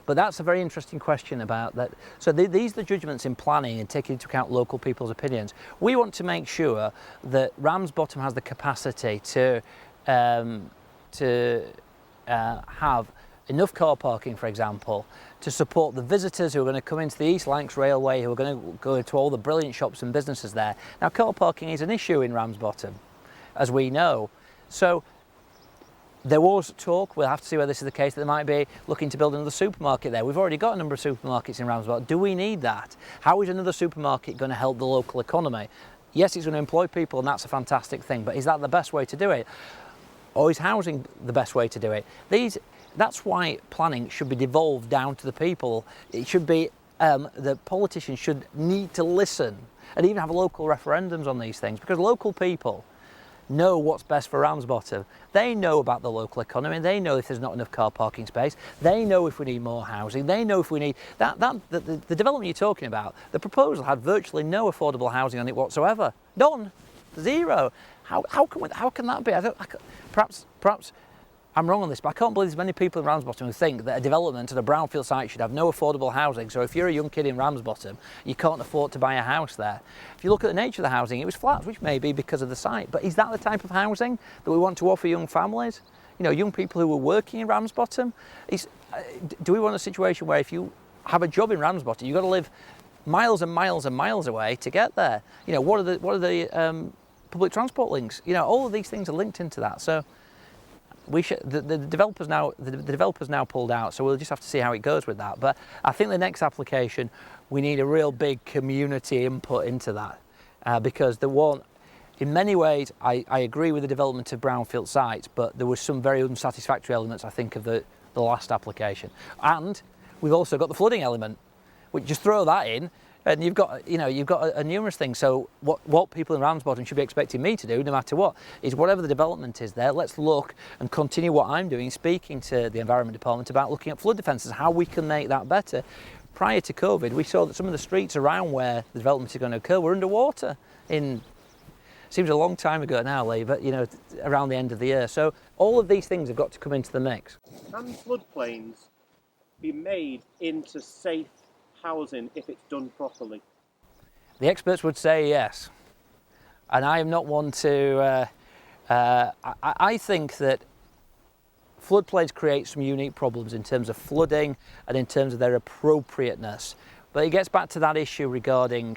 But that's a very interesting question about that. So these are the judgments in planning and taking into account local people's opinions. We want to make sure that Ramsbottom has the capacity to have enough car parking, for example, to support the visitors who are going to come into the East Lancs Railway, who are going to go to all the brilliant shops and businesses there. Now, car parking is an issue in Ramsbottom, as we know. So there was talk, we'll have to see whether this is the case, that they might be looking to build another supermarket there. We've already got a number of supermarkets in Ramsbottom. Do we need that? How is another supermarket going to help the local economy? Yes, it's going to employ people, and that's a fantastic thing, but is that the best way to do it? Or is housing the best way to do it? That's why planning should be devolved down to the people. It should be, the politicians should need to listen and even have local referendums on these things, because local people know what's best for Ramsbottom. They know about the local economy. They know if there's not enough car parking space. They know if we need more housing. They know if we need the development you're talking about. The proposal had virtually no affordable housing on it whatsoever. None, zero. How can that be? Perhaps I'm wrong on this, but I can't believe there's many people in Ramsbottom who think that a development at a brownfield site should have no affordable housing. So if you're a young kid in Ramsbottom, you can't afford to buy a house there. If you look at the nature of the housing, it was flats, which may be because of the site. But is that the type of housing that we want to offer young families? You know, young people who are working in Ramsbottom? Do we want a situation where if you have a job in Ramsbottom, you've got to live miles and miles and miles away to get there? You know, what are the public transport links? You know, all of these things are linked into that. So the developers now pulled out, so we'll just have to see how it goes with that. But I think the next application, we need a real big community input into that, because in many ways, I agree with the development of brownfield sites, but there were some very unsatisfactory elements, I think, of the last application. And we've also got the flooding element, which just throw that in, and you've got a numerous things. So what people in Ramsbottom should be expecting me to do, no matter what, is whatever the development is there, let's look and continue what I'm doing, speaking to the Environment Department about looking at flood defences, how we can make that better. Prior to COVID, we saw that some of the streets around where the development is going to occur were underwater. Seems a long time ago now, Lee, but around the end of the year. So all of these things have got to come into the mix. Can floodplains be made into safe housing if it's done properly? The experts would say yes, and I am not one to. I think that floodplains create some unique problems in terms of flooding and in terms of their appropriateness. But it gets back to that issue regarding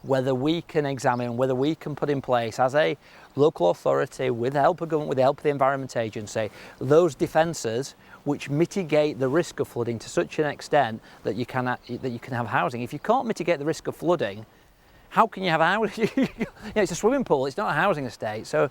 whether we can examine, whether we can put in place as a local authority, with the help of government, with the help of the Environment Agency, those defences which mitigate the risk of flooding to such an extent that you can have housing. If you can't mitigate the risk of flooding, how can you have a housing? It's a swimming pool, it's not a housing estate. So